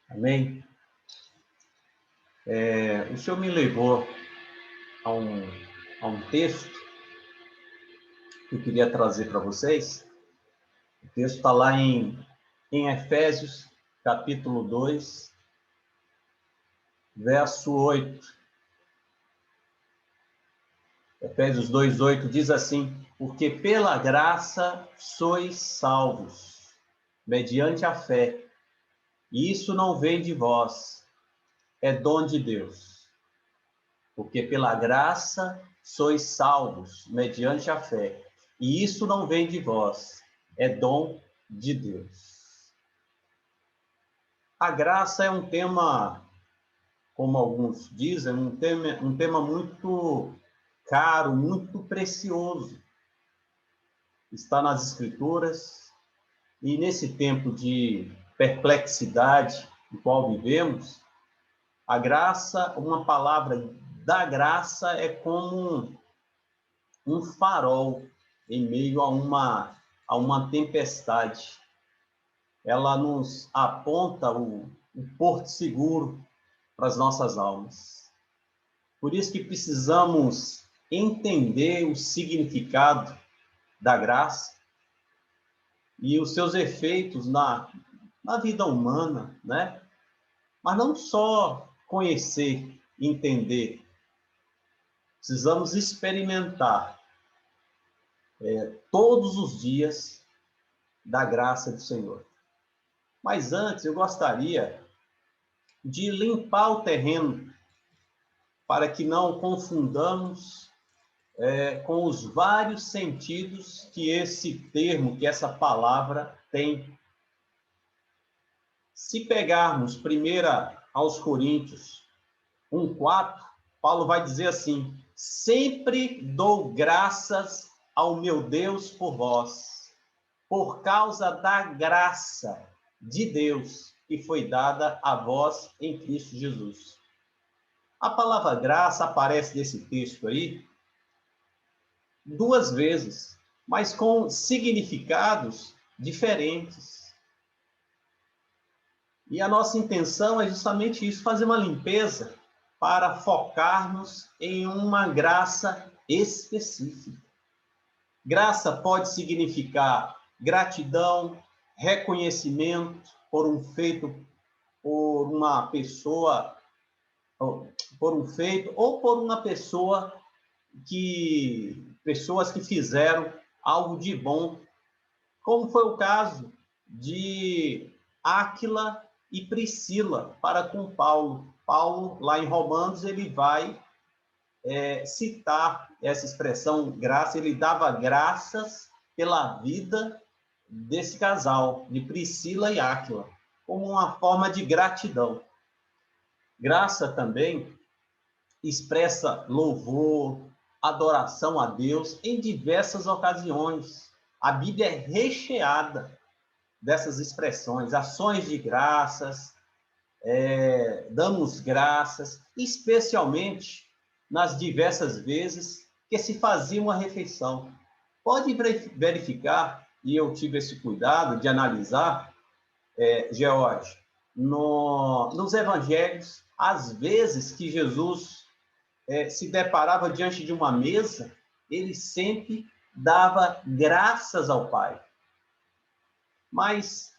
Amém? O Senhor me levou a um texto que eu queria trazer para vocês. O texto está lá em Efésios, capítulo 2, verso 8. Efésios 2:8 diz assim: porque pela graça sois salvos, mediante a fé. E isso não vem de vós, é dom de Deus. Porque pela graça sois salvos, mediante a fé. E isso não vem de vós, é dom de Deus. A graça é um tema, como alguns dizem, um tema muito caro, muito precioso. Está nas Escrituras, e nesse tempo de perplexidade no qual vivemos, a graça, uma palavra da graça é como um farol em meio a uma tempestade. Ela nos aponta o porto seguro para as nossas almas. Por isso que precisamos entender o significado da graça e os seus efeitos na vida humana, né? Mas não só conhecer, entender. Precisamos experimentar todos os dias da graça do Senhor. Mas antes, eu gostaria de limpar o terreno para que não confundamos com os vários sentidos que esse termo, que essa palavra tem. Se pegarmos 1 aos Coríntios 1:4, Paulo vai dizer assim: sempre dou graças ao meu Deus por vós, por causa da graça de Deus que foi dada a vós em Cristo Jesus. A palavra graça aparece nesse texto aí 2 vezes, mas com significados diferentes. E a nossa intenção é justamente isso, fazer uma limpeza para focarmos em uma graça específica. Graça pode significar gratidão, reconhecimento por um feito por uma pessoa, por um feito ou por uma pessoas que fizeram algo de bom, como foi o caso de Áquila e Priscila para com Paulo. Paulo, lá em Romanos, ele vai citar essa expressão graça, ele dava graças pela vida desse casal, de Priscila e Áquila, como uma forma de gratidão. Graça também expressa louvor, adoração a Deus em diversas ocasiões. A Bíblia é recheada dessas expressões, ações de graças, damos graças, especialmente nas diversas vezes que se fazia uma refeição. Pode verificar, e eu tive esse cuidado de analisar, George, nos evangelhos, às vezes que Jesus se deparava diante de uma mesa, ele sempre dava graças ao Pai. Mas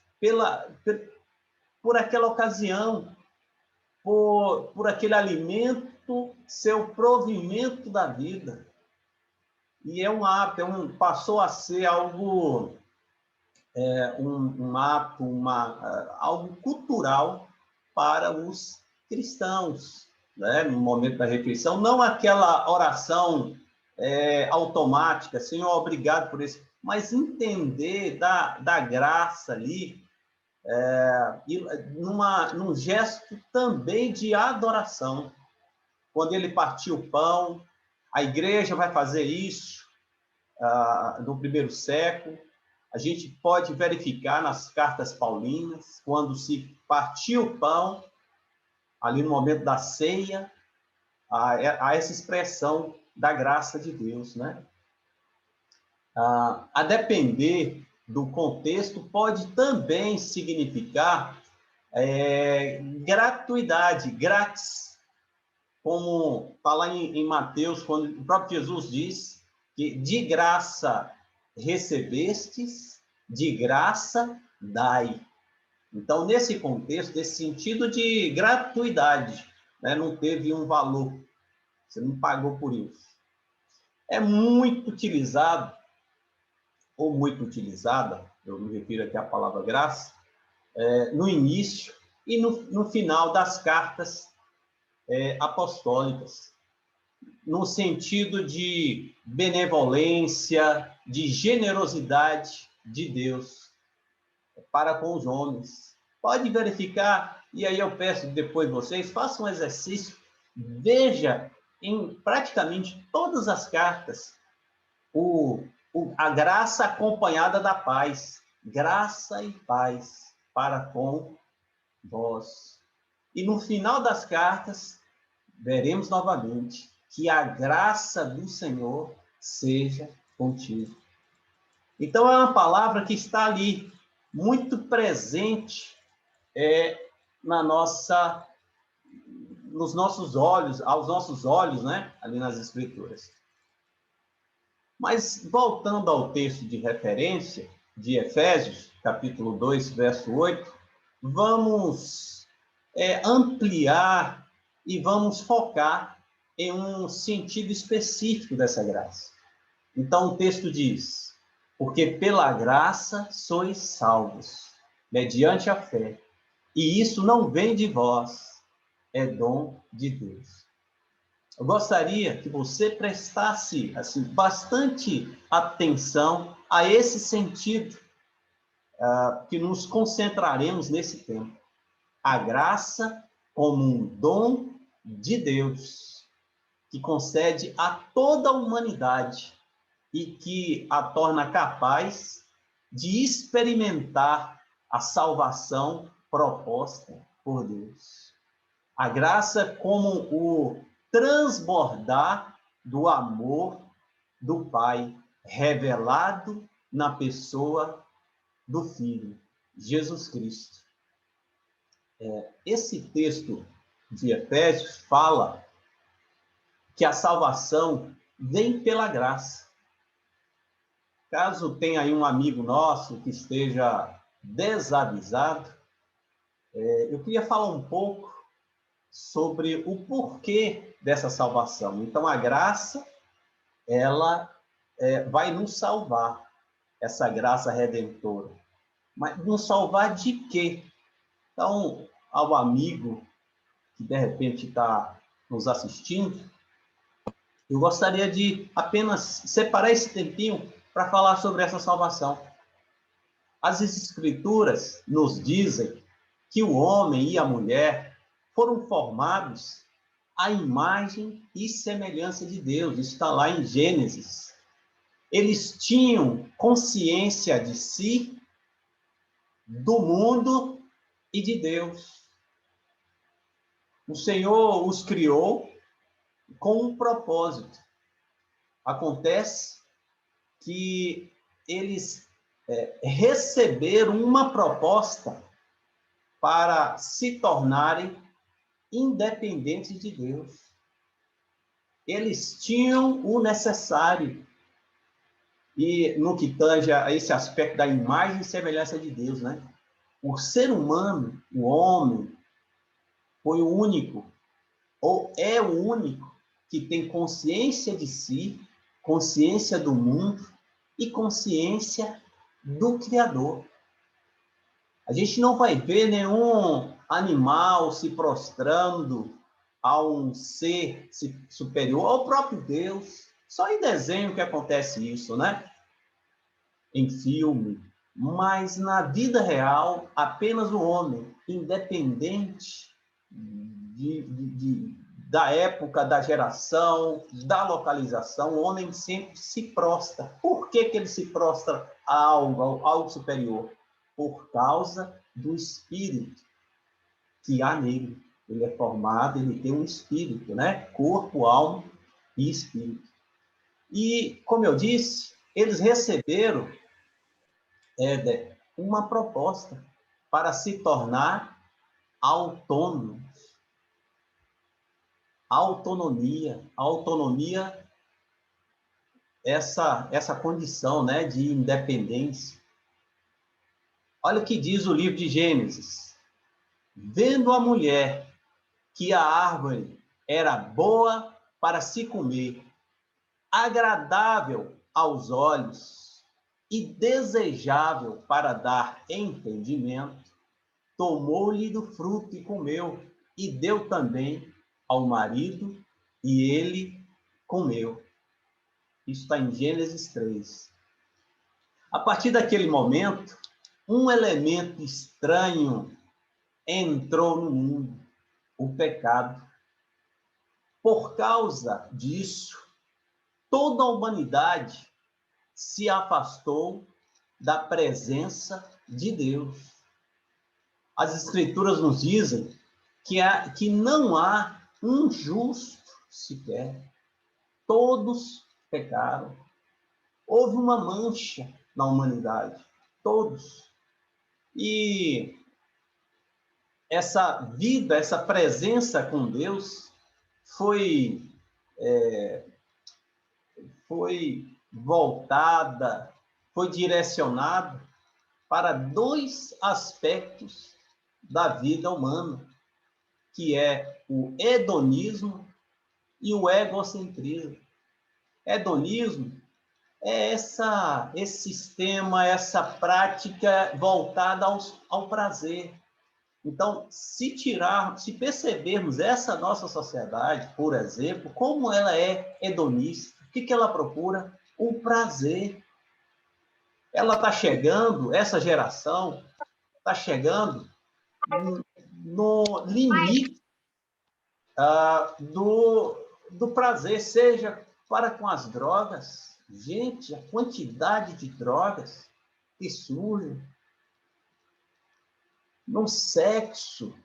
por aquela ocasião, por aquele alimento, seu provimento da vida. E é um hábito, passou a ser algo, um hábito, algo cultural para os cristãos, né? No momento da refeição, não aquela oração automática, Senhor, obrigado por isso, mas entender da graça ali, e num gesto também de adoração. Quando ele partiu o pão, a igreja vai fazer isso no primeiro século. A gente pode verificar nas cartas paulinas, quando se partiu o pão, ali no momento da ceia, há essa expressão da graça de Deus, né? A depender do contexto, pode também significar gratuidade, grátis, como fala em Mateus, quando o próprio Jesus diz que de graça recebestes, de graça dai. Então, nesse contexto, nesse sentido de gratuidade, né, não teve um valor, você não pagou por isso. É muito utilizado, ou muito utilizada, eu me refiro aqui à palavra graça, no início e no final das cartas apostólicas, no sentido de benevolência, de generosidade de Deus para com os homens. Pode verificar, e aí eu peço depois vocês, façam um exercício, veja em praticamente todas as cartas a graça acompanhada da paz. Graça e paz para com vós. E no final das cartas, veremos novamente que a graça do Senhor seja contigo. Então, é uma palavra que está ali, muito presente nos nossos olhos, aos nossos olhos, né? Ali nas Escrituras. Mas, voltando ao texto de referência, de Efésios, capítulo 2, verso 8, vamos ampliar e vamos focar em um sentido específico dessa graça. Então, o texto diz: porque pela graça sois salvos, mediante a fé, e isso não vem de vós, é dom de Deus. Eu gostaria que você prestasse assim, bastante atenção a esse sentido, que nos concentraremos nesse tempo. A graça como um dom de Deus, que concede a toda a humanidade e que a torna capaz de experimentar a salvação proposta por Deus. A graça como o transbordar do amor do Pai, revelado na pessoa do Filho, Jesus Cristo. Esse texto de Efésios fala que a salvação vem pela graça. Caso tenha aí um amigo nosso que esteja desavisado, eu queria falar um pouco sobre o porquê dessa salvação. Então, a graça, ela vai nos salvar, essa graça redentora. Mas nos salvar de quê? Então, ao amigo que de repente está nos assistindo, eu gostaria de apenas separar esse tempinho para falar sobre essa salvação. As Escrituras nos dizem que o homem e a mulher foram formados à imagem e semelhança de Deus. Isso está lá em Gênesis. Eles tinham consciência de si, do mundo e de Deus. O Senhor os criou com um propósito. Acontece que eles receberam uma proposta para se tornarem independentes de Deus. Eles tinham o necessário. E no que tange a esse aspecto da imagem e semelhança de Deus, né? O ser humano, o homem, foi o único, ou é o único, que tem consciência de si, consciência do mundo e consciência do Criador. A gente não vai ver nenhum animal se prostrando a um ser superior, ao próprio Deus. Só em desenho que acontece isso, né? Em filme. Mas na vida real, apenas o homem, independente da época, da geração, da localização, o homem sempre se prostra. Por que ele se prostra a algo superior? Por causa do espírito que há nele. Ele é formado, ele tem um espírito, né? Corpo, alma e espírito. E, como eu disse, eles receberam uma proposta para se tornar autônomos. Autonomia, essa condição, né, de independência. Olha o que diz o livro de Gênesis. Vendo a mulher que a árvore era boa para se comer, agradável aos olhos e desejável para dar entendimento, tomou-lhe do fruto e comeu, e deu também ao marido, e ele comeu. Isso está em Gênesis 3. A partir daquele momento, um elemento estranho entrou no mundo, o pecado. Por causa disso, toda a humanidade se afastou da presença de Deus. As Escrituras nos dizem que não há um justo sequer. Todos pecaram. Houve uma mancha na humanidade. Todos. E essa vida, essa presença com Deus foi voltada, foi direcionada para dois aspectos da vida humana, que é o hedonismo e o egocentrismo. Hedonismo é esse sistema, essa prática voltada ao prazer. Então, se percebermos essa nossa sociedade, por exemplo, como ela é hedonista, o que ela procura? O prazer. Ela está chegando, essa geração está chegando no limite do prazer, seja para com as drogas. Gente, a quantidade de drogas que surge no sexo,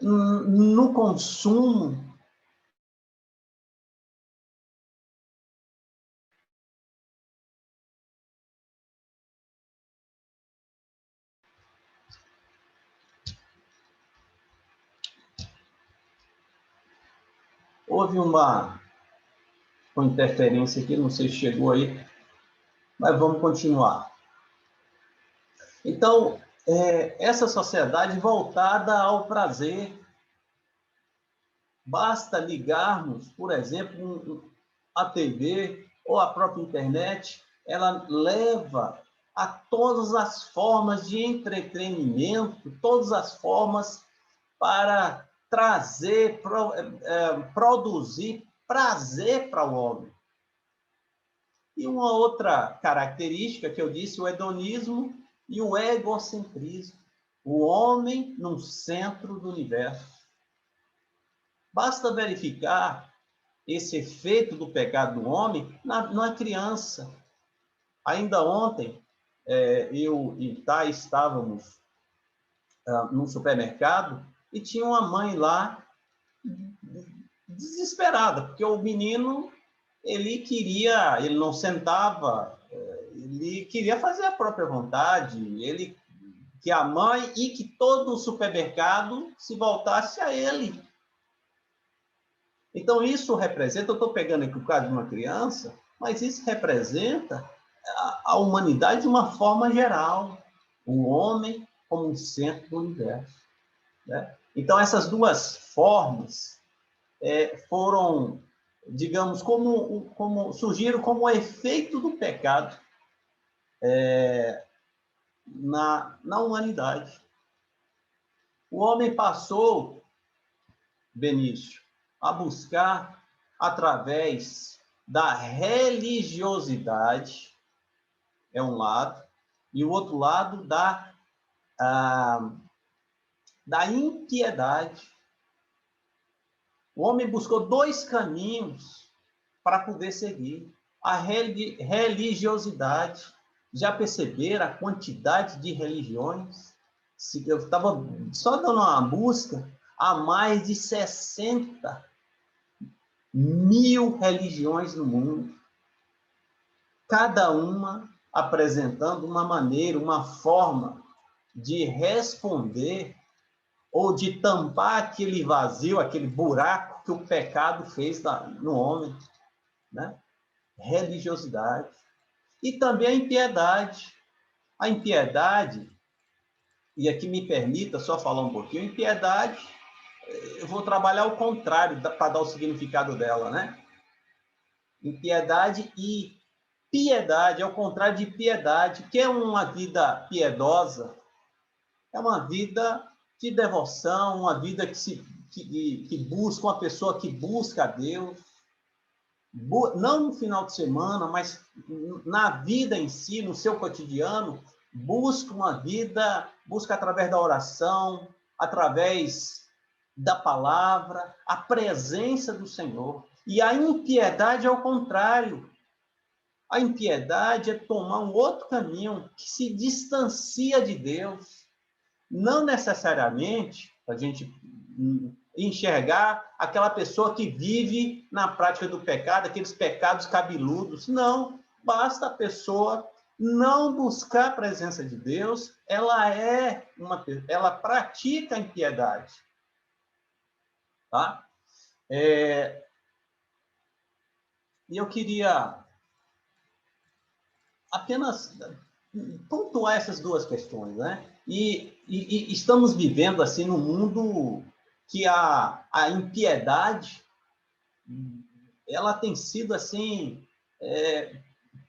no consumo. Houve uma interferência aqui, não sei se chegou aí, mas vamos continuar. Então, essa sociedade voltada ao prazer, basta ligarmos, por exemplo, a TV ou a própria internet, ela leva a todas as formas de entretenimento, todas as formas para trazer, produzir prazer para o homem. E uma outra característica que eu disse, o hedonismo e o egocentrismo. O homem no centro do universo. Basta verificar esse efeito do pecado do homem na criança. Ainda ontem, eu e Thay estávamos num supermercado e tinha uma mãe lá desesperada, porque o menino, ele não sentava, ele queria fazer a própria vontade, que a mãe e que todo o supermercado se voltasse a ele. Então, isso representa, eu estou pegando aqui o caso de uma criança, mas isso representa a humanidade de uma forma geral, o homem como um centro do universo. Né? Então, essas duas formas foram, digamos, surgiram como efeito do pecado na humanidade. O homem passou, Benício, a buscar, através da religiosidade, é um lado, e o outro lado da impiedade. O homem buscou dois caminhos para poder seguir. A religiosidade. Já perceberam a quantidade de religiões? Eu estava só dando uma busca, há mais de 60 mil religiões no mundo. Cada uma apresentando uma maneira, uma forma de responder ou de tampar aquele vazio, aquele buraco que o pecado fez no homem, né? Religiosidade. E também a impiedade. A impiedade, e aqui me permita só falar um pouquinho, impiedade, eu vou trabalhar o contrário para dar o significado dela, né? Impiedade e piedade, é o contrário de piedade. O que é uma vida piedosa? É uma vida de devoção, uma vida que busca, uma pessoa que busca a Deus, não no final de semana, mas na vida em si, no seu cotidiano, busca uma vida, busca através da oração, através da palavra, a presença do Senhor. E a impiedade é o contrário. A impiedade é tomar um outro caminho que se distancia de Deus. Não necessariamente a gente enxergar aquela pessoa que vive na prática do pecado, aqueles pecados cabeludos. Não, basta a pessoa não buscar a presença de Deus, ela pratica a impiedade. Tá? E eu queria apenas pontuar essas duas questões, né? E estamos vivendo assim num mundo que a impiedade ela tem sido assim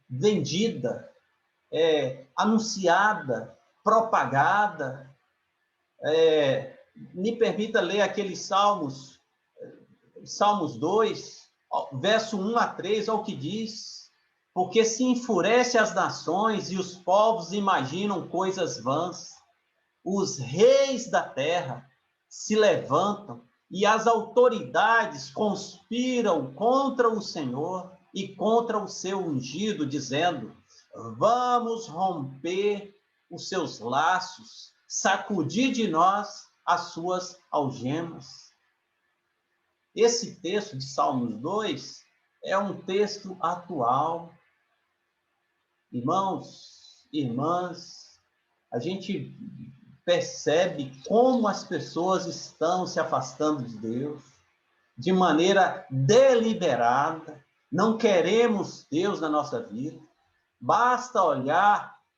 vendida, anunciada, propagada. Me permita ler aqueles Salmos 2, verso 1 a 3, ao que diz: porque se enfurece as nações e os povos imaginam coisas vãs. Os reis da terra se levantam e as autoridades conspiram contra o Senhor e contra o seu ungido, dizendo: vamos romper os seus laços, sacudir de nós as suas algemas. Esse texto de Salmos 2 é um texto atual. Irmãos, irmãs, a gente percebe como as pessoas estão se afastando de Deus de maneira deliberada. Não queremos Deus na nossa vida. Basta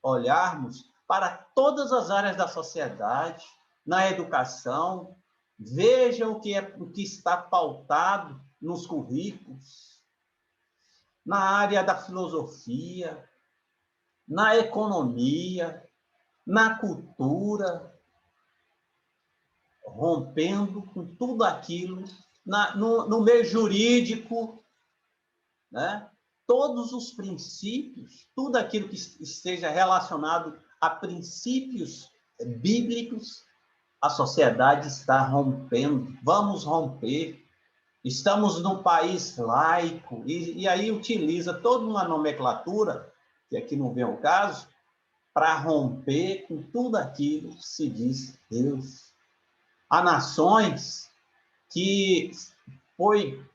olharmos para todas as áreas da sociedade, na educação, vejam o que está pautado nos currículos, na área da filosofia, na economia, na cultura, rompendo com tudo aquilo, no meio jurídico, né? Todos os princípios, tudo aquilo que esteja relacionado a princípios bíblicos, a sociedade está rompendo. Vamos romper. Estamos num país laico, e aí utiliza toda uma nomenclatura, que aqui não vem ao caso, para romper com tudo aquilo que se diz Deus. Há nações que foi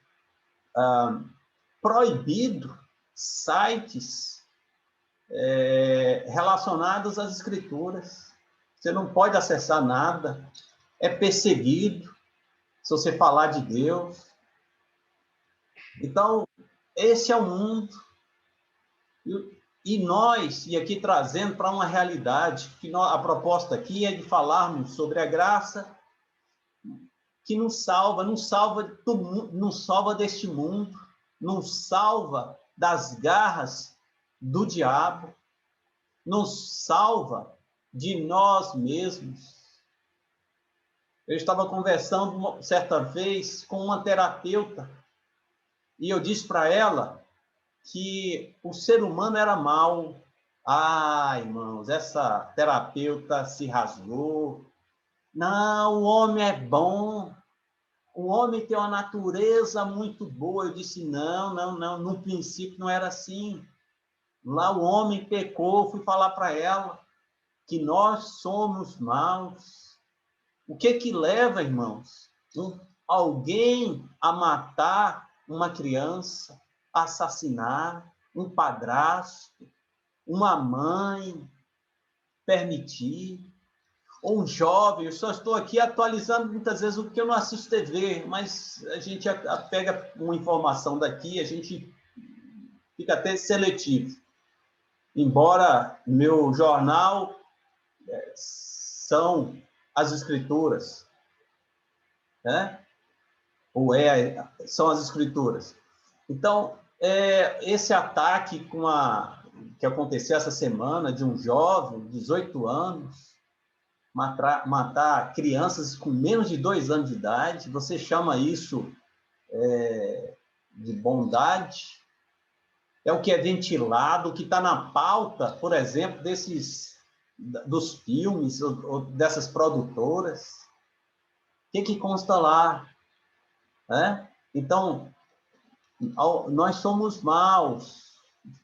proibido sites relacionados às escrituras. Você não pode acessar nada, é perseguido se você falar de Deus. Então, esse é o mundo. E nós, e aqui trazendo para uma realidade, que a proposta aqui é de falarmos sobre a graça que nos salva, não salva deste mundo, nos salva das garras do diabo, nos salva de nós mesmos. Eu estava conversando certa vez com uma terapeuta e eu disse para ela que o ser humano era mau. Ah, irmãos, essa terapeuta se rasgou. Não, o homem é bom. O homem tem uma natureza muito boa. Eu disse, não. No princípio não era assim. Lá o homem pecou, fui falar para ela que nós somos maus. O que leva, irmãos, alguém a matar uma criança, a assassinar um padrasto, uma mãe, permitir? ou um jovem, eu só estou aqui atualizando muitas vezes o que eu não assisto TV, mas a gente pega uma informação daqui, a gente fica até seletivo. Embora meu jornal são as escrituras, né? Ou são as escrituras. Então, esse ataque que aconteceu essa semana de um jovem, 18 anos, matar crianças com menos de 2 anos de idade, você chama isso de bondade? É o que é ventilado, o que está na pauta, por exemplo, dos filmes ou dessas produtoras. O que consta lá? Né? Então, nós somos maus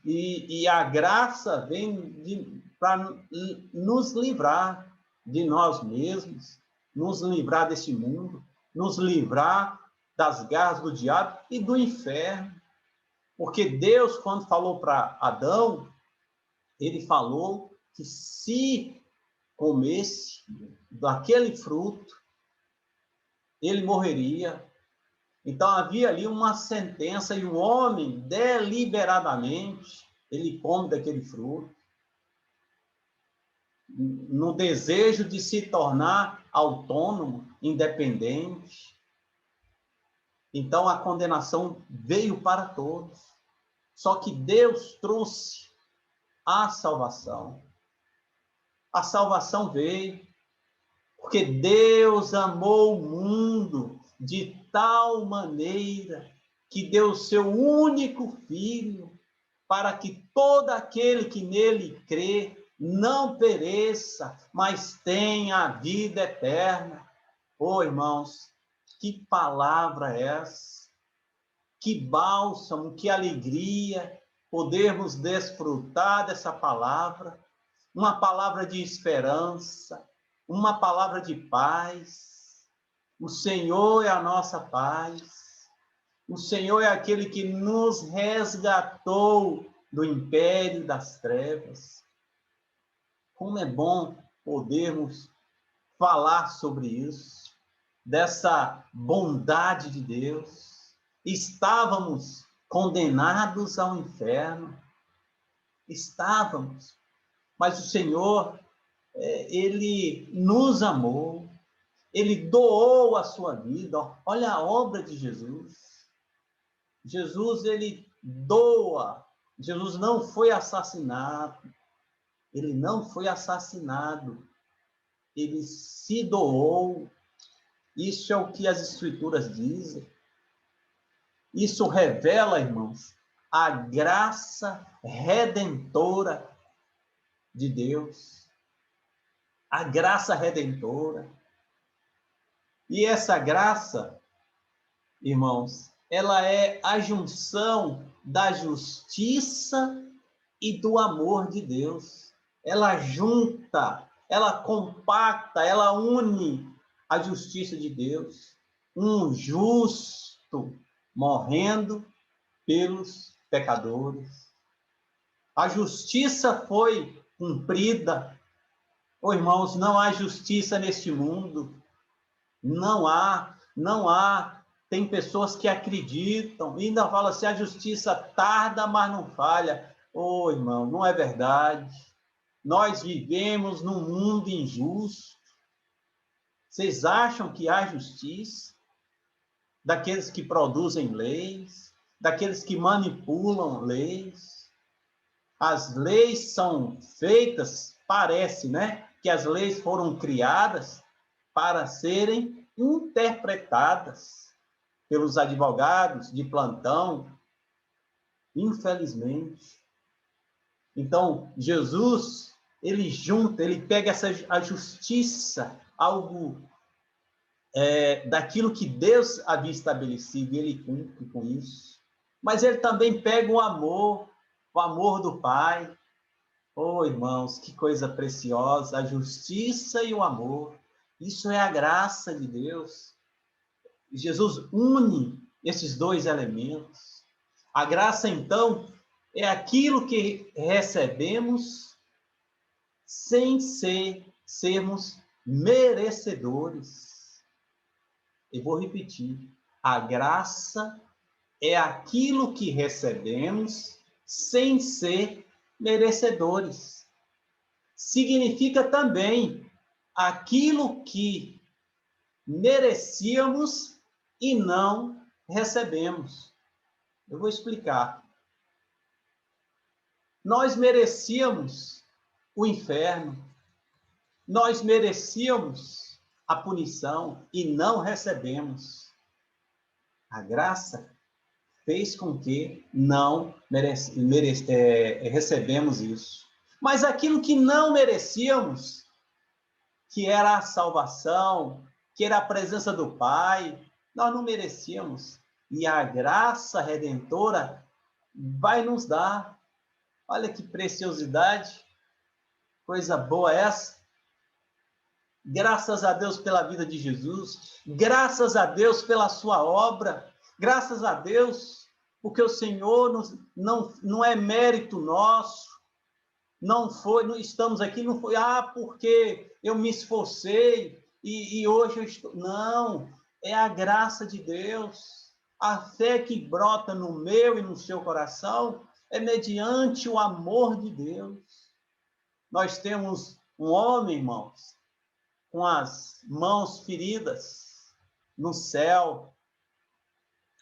e a graça vem para nos livrar de nós mesmos, nos livrar desse mundo, nos livrar das garras do diabo e do inferno. Porque Deus, quando falou para Adão, ele falou que se comesse daquele fruto, ele morreria. Então havia ali uma sentença e o homem, deliberadamente, ele come daquele fruto, no desejo de se tornar autônomo, independente. Então a condenação veio para todos. Só que Deus trouxe a salvação. A salvação veio porque Deus amou o mundo de tal maneira que deu o seu único filho para que todo aquele que nele crê não pereça, mas tenha a vida eterna. Oh, irmãos, que palavra é essa? Que bálsamo, que alegria podermos desfrutar dessa palavra, uma palavra de esperança, uma palavra de paz. O Senhor é a nossa paz. O Senhor é aquele que nos resgatou do império das trevas. Como é bom podermos falar sobre isso, dessa bondade de Deus. Estávamos condenados ao inferno. Estávamos. Mas o Senhor, ele nos amou. Ele doou a sua vida. Olha a obra de Jesus. Jesus, ele doa. Jesus não foi assassinado. Ele não foi assassinado. Ele se doou. Isso é o que as Escrituras dizem. Isso revela, irmãos, a graça redentora de Deus. A graça redentora. E essa graça, irmãos, ela é a junção da justiça e do amor de Deus. Ela junta, ela compacta, ela une a justiça de Deus. Um justo morrendo pelos pecadores. A justiça foi cumprida. Oh, irmãos, não há justiça neste mundo. Não há, não há. Tem pessoas que acreditam e ainda falam assim, a justiça tarda, mas não falha. Oh, irmão, não é verdade. Nós vivemos num mundo injusto. Vocês acham que há justiça? Daqueles que produzem leis, daqueles que manipulam leis. As leis são feitas, parece, né? Que as leis foram criadas para serem interpretadas pelos advogados de plantão, infelizmente. Então, Jesus, ele junta, ele pega a justiça, algo daquilo que Deus havia estabelecido, e ele cumpre com isso. Mas ele também pega o amor do Pai. Oh, irmãos, que coisa preciosa, a justiça e o amor. Isso é a graça de Deus. Jesus une esses dois elementos. A graça, então, é aquilo que recebemos sem sermos merecedores. Eu vou repetir. A graça é aquilo que recebemos sem ser merecedores. Significa também aquilo que merecíamos e não recebemos. Eu vou explicar. Nós merecíamos o inferno, nós merecíamos a punição e não recebemos. A graça fez com que não recebemos isso. Mas aquilo que não merecíamos, que era a salvação, que era a presença do Pai, nós não merecíamos. E a graça redentora vai nos dar. Olha que preciosidade, coisa boa essa. Graças a Deus pela vida de Jesus, graças a Deus pela sua obra, graças a Deus, porque o Senhor não é mérito nosso, não estamos aqui, não foi, porque eu me esforcei e hoje eu estou. Não, é a graça de Deus. A fé que brota no meu e no seu coração é mediante o amor de Deus. Nós temos um homem, irmãos, com as mãos feridas no céu,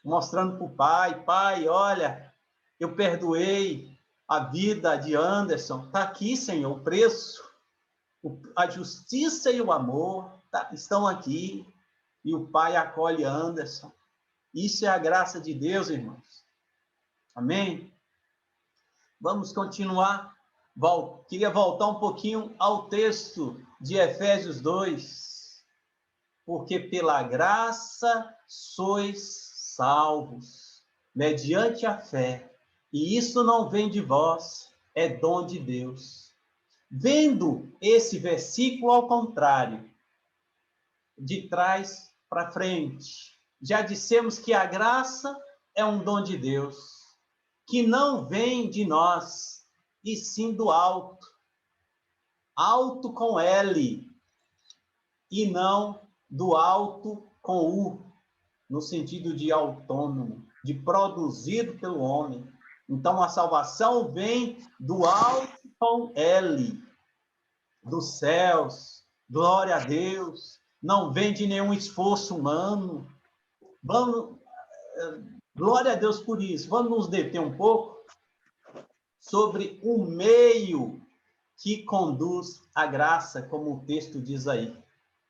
mostrando para o pai: Pai, olha, eu perdoei a vida de Anderson. Está aqui, Senhor, o preço. A justiça e o amor estão aqui. E o pai acolhe Anderson. Isso é a graça de Deus, irmãos. Amém? Vamos continuar. Queria voltar um pouquinho ao texto de Efésios 2. Porque pela graça sois salvos, mediante a fé. E isso não vem de vós, é dom de Deus. Vendo esse versículo ao contrário, de trás para frente, já dissemos que a graça é um dom de Deus, que não vem de nós, e sim do alto. Alto com L, e não do alto com U, no sentido de autônomo, de produzido pelo homem. Então, a salvação vem do alto com L, dos céus, glória a Deus, não vem de nenhum esforço humano. Glória a Deus por isso. Vamos nos deter um pouco sobre o meio que conduz à graça, como o texto diz aí.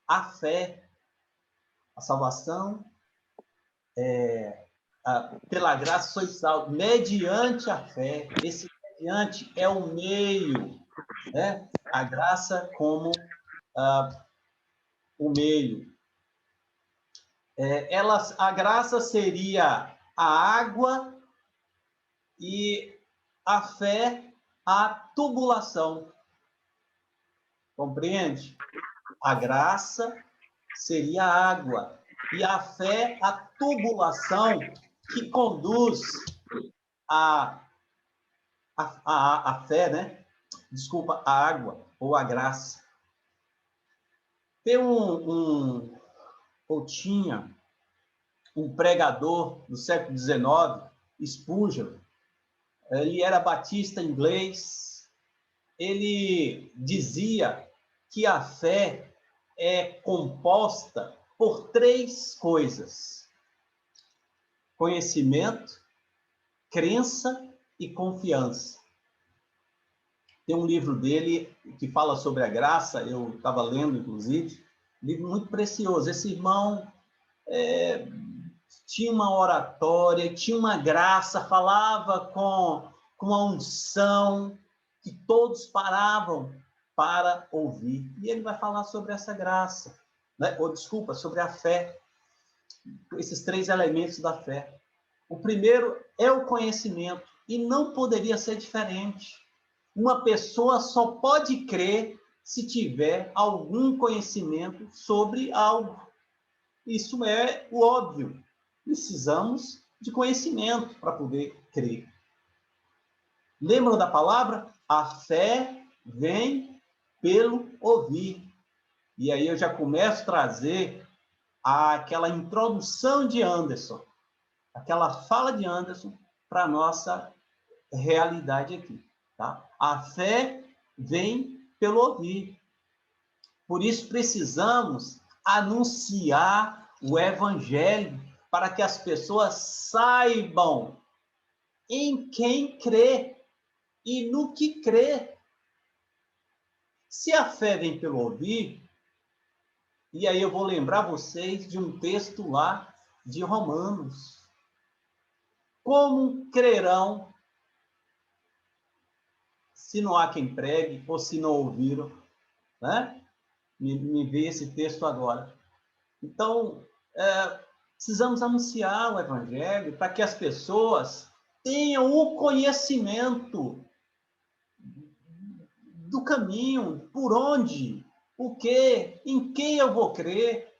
A fé, a salvação, pela graça sois salvos, mediante a fé. Esse mediante é o meio, né? A graça como o meio. A graça seria a água e a fé a tubulação. Compreende? A graça seria a água e a fé a tubulação que conduz a fé, né? Desculpa, a água ou a graça. Tem ou tinha um pregador do século XIX, Spurgeon. Ele era batista inglês. Ele dizia que a fé é composta por 3 coisas: conhecimento, crença e confiança. Tem um livro dele que fala sobre a graça, eu estava lendo, inclusive, livro muito precioso. Esse irmão tinha uma oratória, tinha uma graça, falava com a unção, que todos paravam para ouvir. E ele vai falar sobre essa graça, né? Sobre a fé, esses 3 elementos da fé. O primeiro é o conhecimento, e não poderia ser diferente. Uma pessoa só pode crer se tiver algum conhecimento sobre algo. Isso é o óbvio. Precisamos de conhecimento para poder crer. Lembram da palavra? A fé vem pelo ouvir. E aí eu já começo a trazer aquela introdução de Anderson, aquela fala de Anderson para a nossa realidade aqui. Tá? A fé vem pelo ouvir. Por isso precisamos anunciar o evangelho para que as pessoas saibam em quem crê e no que crê. Se a fé vem pelo ouvir, e aí eu vou lembrar vocês de um texto lá de Romanos. Como crerão se não há quem pregue ou se não ouviram? Né? Me veio esse texto agora. Então, precisamos anunciar o evangelho para que as pessoas tenham o conhecimento do caminho, por onde, o que, em quem eu vou crer.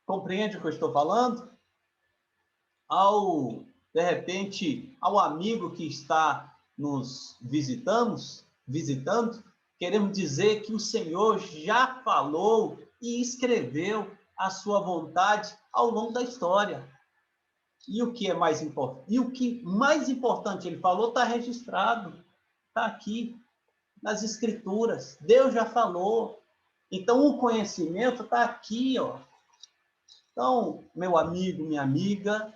Compreende o que eu estou falando? De repente, ao amigo que está nos visitando, queremos dizer que o Senhor já falou e escreveu a sua vontade ao longo da história. E o que é mais importante? E o que mais importante ele falou está registrado, está aqui nas Escrituras. Deus já falou. Então o conhecimento está aqui, ó. Então, meu amigo, minha amiga,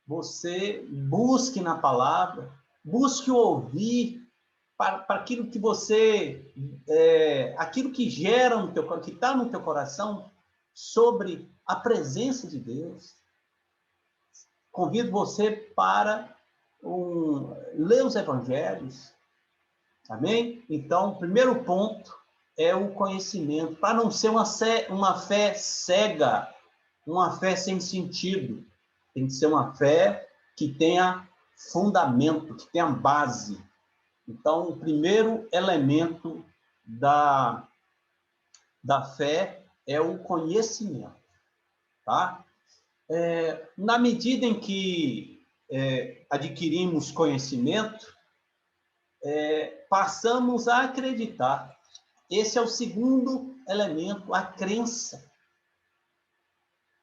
você busque na palavra, busque ouvir para aquilo que você, aquilo que gera no teu, que está no teu coração sobre a presença de Deus. Convido você para ler os evangelhos, amém? Então, o primeiro ponto é o conhecimento, para não ser uma fé cega, uma fé sem sentido. Tem que ser uma fé que tenha fundamento, que tenha base. Então, o primeiro elemento da fé é o conhecimento, tá? Na medida em que adquirimos conhecimento, passamos a acreditar. Esse é o segundo elemento, a crença.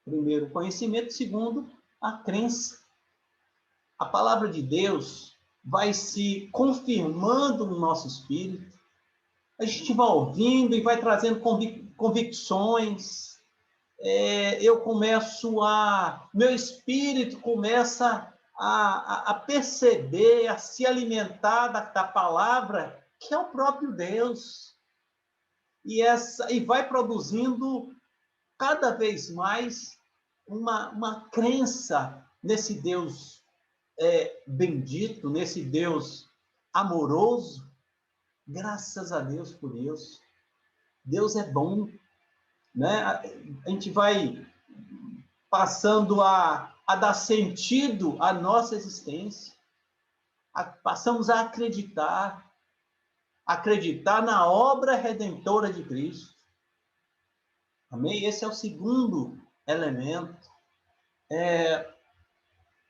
Primeiro, o conhecimento. Segundo, a crença. A palavra de Deus vai se confirmando no nosso espírito. A gente vai ouvindo e vai trazendo convicções. Meu espírito começa a perceber, a se alimentar da palavra, que é o próprio Deus. E vai produzindo cada vez mais uma crença nesse Deus bendito, nesse Deus amoroso. Graças a Deus por isso. Deus é bom, né? A gente vai passando a dar sentido à nossa existência. Passamos a acreditar na obra redentora de Cristo. Amém? Esse é o segundo elemento.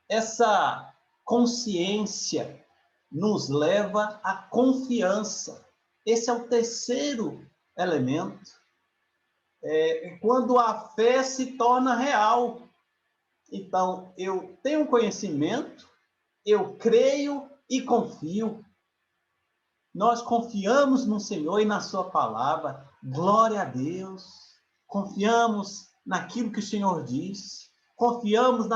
Essa consciência nos leva à confiança. Esse é o terceiro elemento. Quando a fé se torna real. Então, eu tenho conhecimento, eu creio e confio. Nós confiamos no Senhor e na sua palavra. Glória a Deus. Confiamos naquilo que o Senhor diz. Confiamos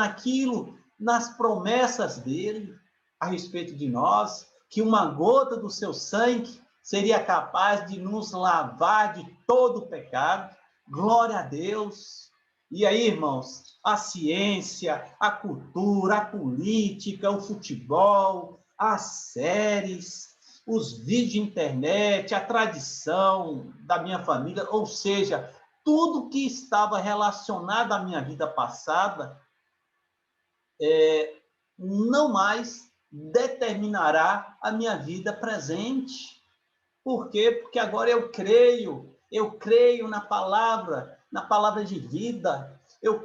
nas promessas dele a respeito de nós, que uma gota do seu sangue seria capaz de nos lavar de todo o pecado. Glória a Deus. E aí, irmãos, a ciência, a cultura, a política, o futebol, as séries, os vídeos de internet, a tradição da minha família, ou seja, tudo que estava relacionado à minha vida passada, não mais determinará a minha vida presente. Por quê? Porque agora eu creio na palavra de vida, eu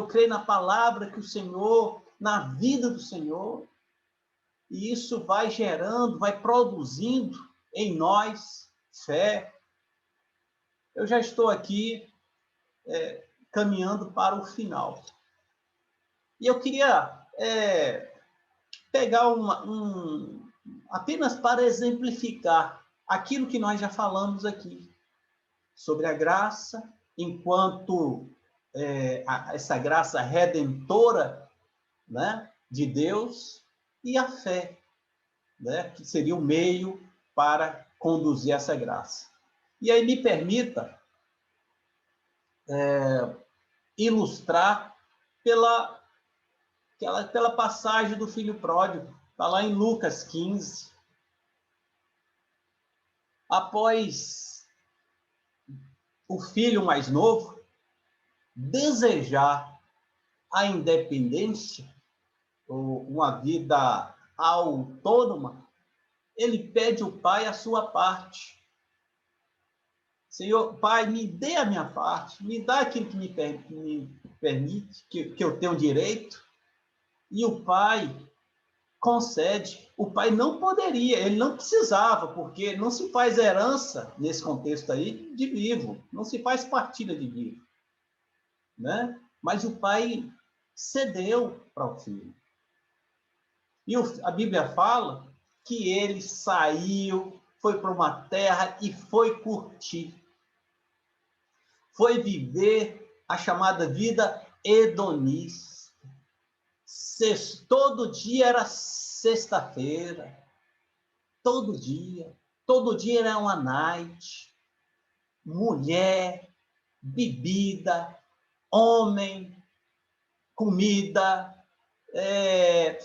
creio na palavra que o Senhor, na vida do Senhor, e isso vai gerando, vai produzindo em nós fé. eu já estou aqui caminhando para o final. E eu queria pegar apenas para exemplificar aquilo que nós já falamos aqui, sobre a graça, enquanto essa graça redentora, né, de Deus, e a fé, né, que seria o meio para conduzir essa graça. E aí me permita ilustrar pela passagem do filho pródigo, está lá em Lucas 15. Após o filho mais novo desejar a independência, ou uma vida autônoma, ele pede ao pai a sua parte. Senhor, pai, me dê a minha parte, me dá aquilo que me permite, que eu tenho direito. E o pai concede. O pai não poderia, ele não precisava, porque não se faz herança, nesse contexto aí, de vivo. Não se faz partilha de vivo, né? Mas o pai cedeu para o filho. E a Bíblia fala que ele saiu, foi para uma terra e foi curtir. Foi viver a chamada vida hedonista. Todo dia era sexta-feira. Todo dia era uma night. Mulher, bebida, homem, comida,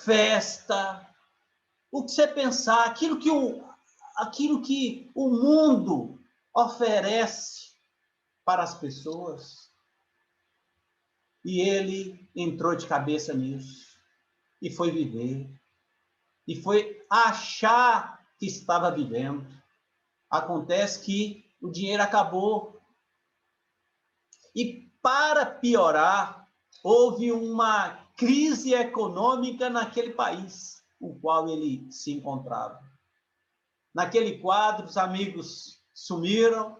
festa. O que você pensar, aquilo que o mundo oferece para as pessoas. E ele entrou de cabeça nisso. E foi viver. E foi achar que estava vivendo. Acontece que o dinheiro acabou. E, para piorar, houve uma crise econômica naquele país, no qual ele se encontrava. Naquele quadro, os amigos sumiram.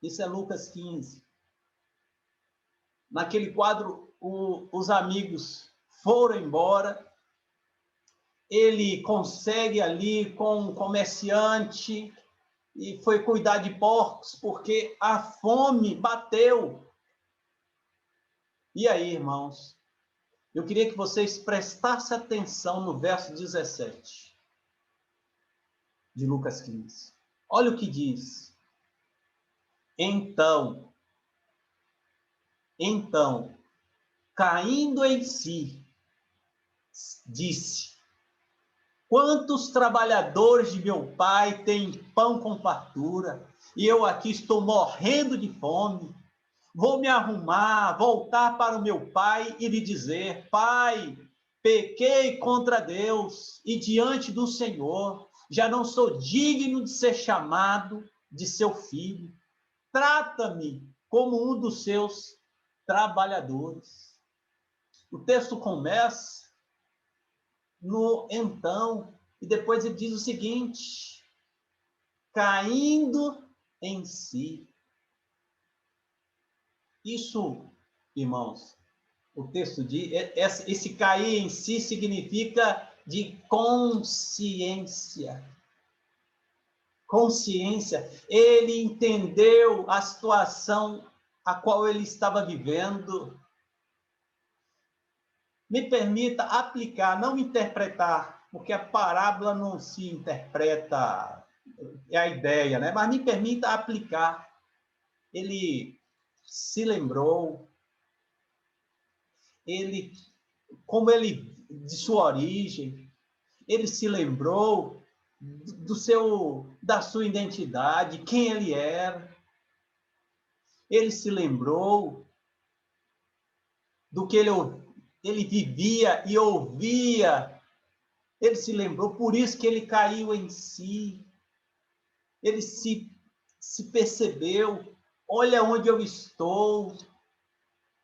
Isso é Lucas 15. Naquele quadro, os amigos foram embora. Ele consegue ali com um comerciante e foi cuidar de porcos, porque a fome bateu. E aí, irmãos, eu queria que vocês prestassem atenção no verso 17 de Lucas 15. Olha o que diz. Então, caindo em si, disse: quantos trabalhadores de meu pai têm pão com fartura, e eu aqui estou morrendo de fome. Vou me arrumar, voltar para o meu pai e lhe dizer: pai, pequei contra Deus e diante do Senhor, já não sou digno de ser chamado de seu filho. Trata-me como um dos seus trabalhadores. O texto começa no então, e depois ele diz o seguinte: caindo em si. Isso, irmãos, o texto diz, esse cair em si significa de consciência. Consciência. Ele entendeu a situação a qual ele estava vivendo. Me permita aplicar, não interpretar, porque a parábola não se interpreta, é a ideia, né? Mas me permita aplicar. Ele se lembrou, de sua origem, ele se lembrou da sua identidade, quem ele era. Ele se lembrou do que ele vivia e ouvia. Ele se lembrou, por isso que ele caiu em si. Ele se percebeu, olha onde eu estou.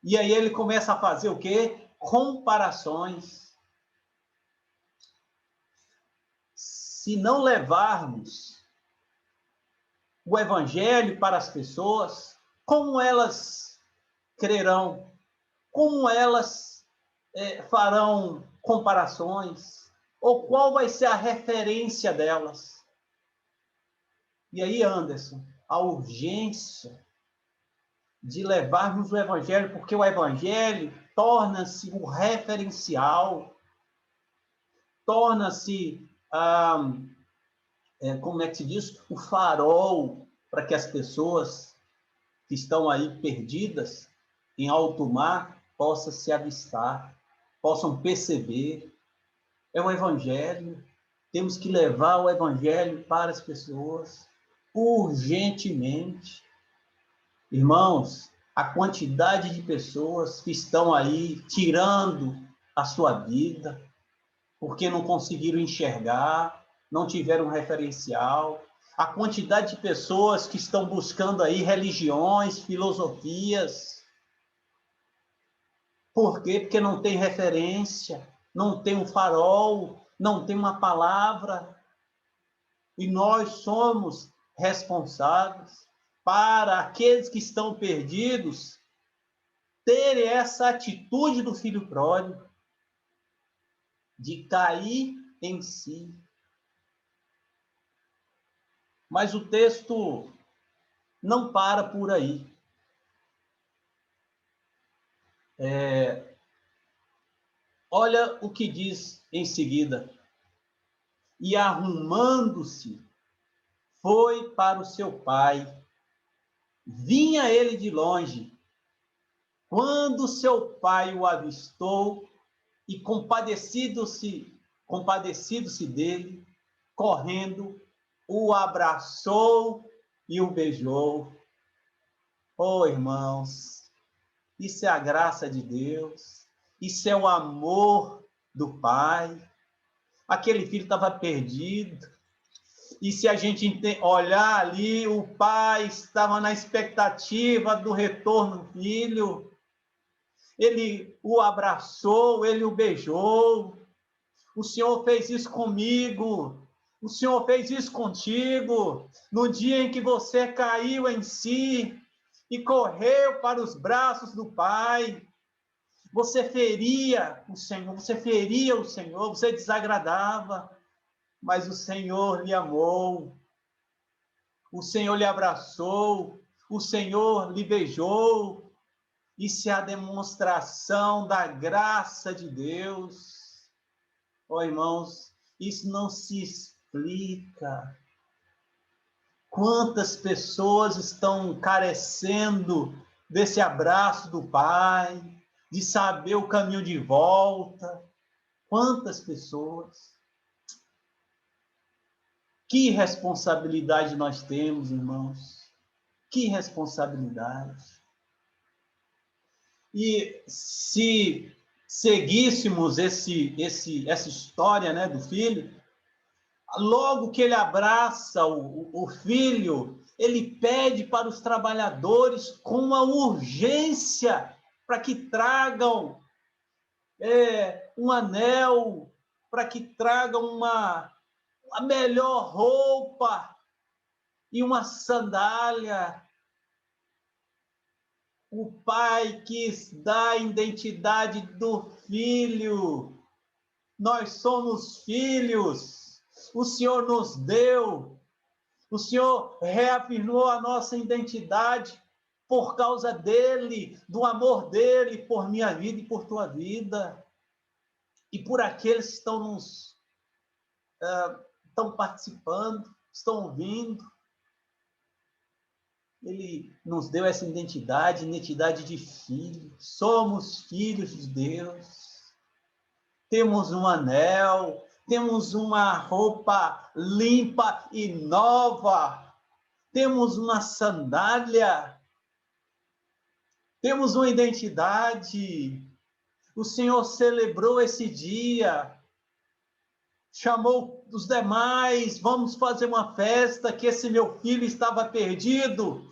E aí ele começa a fazer o quê? Comparações. Se não levarmos o evangelho para as pessoas, como elas crerão? Como elas farão comparações? Ou qual vai ser a referência delas? E aí, Anderson, a urgência de levarmos o evangelho, porque o evangelho torna-se o referencial, torna-se, como é que se diz? O farol para que as pessoas que estão aí perdidas em alto mar possam se avistar, possam perceber. É o evangelho. Temos que levar o evangelho para as pessoas urgentemente. Irmãos, a quantidade de pessoas que estão aí tirando a sua vida porque não conseguiram enxergar, não tiveram um referencial. A quantidade de pessoas que estão buscando aí religiões, filosofias. Por quê? Porque não tem referência, não tem um farol, não tem uma palavra. E nós somos responsáveis para aqueles que estão perdidos terem essa atitude do filho pródigo, de cair em si. Mas o texto não para por aí. Olha o que diz em seguida. E arrumando-se, foi para o seu pai. Vinha ele de longe. Quando seu pai o avistou e compadecido-se dele, correndo, o abraçou e o beijou. Oh, irmãos, isso é a graça de Deus, isso é o amor do Pai. Aquele filho estava perdido, e se a gente olhar ali, o pai estava na expectativa do retorno do filho. Ele o abraçou, ele o beijou. O Senhor fez isso comigo. O Senhor fez isso contigo. No dia em que você caiu em si e correu para os braços do Pai, você feria o Senhor, você desagradava, mas o Senhor lhe amou. O Senhor lhe abraçou, o Senhor lhe beijou. Isso é a demonstração da graça de Deus. Oh, irmãos, isso não se explica. Quantas pessoas estão carecendo desse abraço do Pai, de saber o caminho de volta? Quantas pessoas? Que responsabilidade nós temos, irmãos? Que responsabilidade. E se seguíssemos essa história, né, do filho, logo que ele abraça o filho, ele pede para os trabalhadores com uma urgência para que tragam um anel, para que tragam a melhor roupa e uma sandália. O pai quis dar a identidade do filho. Nós somos filhos. O Senhor nos deu. O Senhor reafirmou a nossa identidade por causa dele, do amor dele por minha vida e por tua vida. E por aqueles que estão participando, estão ouvindo. Ele nos deu essa identidade de filho. Somos filhos de Deus. Temos um anel, temos uma roupa limpa e nova. Temos uma sandália. Temos uma identidade. O Senhor celebrou esse dia. Chamou os demais, vamos fazer uma festa, que esse meu filho estava perdido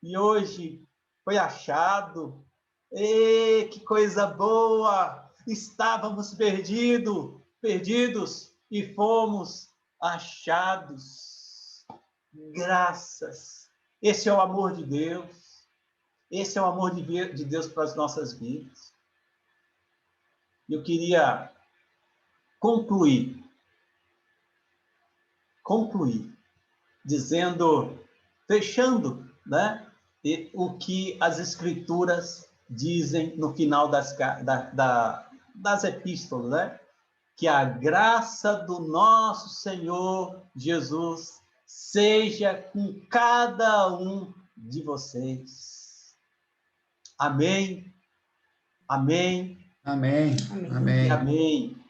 e hoje foi achado. E que coisa boa! Estávamos perdidos e fomos achados. graças. Esse é o amor de Deus. Esse é o amor de Deus para as nossas vidas. Eu queria concluir, dizendo, fechando, né, o que as Escrituras dizem no final das epístolas, né? Que a graça do nosso Senhor Jesus seja com cada um de vocês. Amém. Amém. Amém. Amém. Amém. Amém.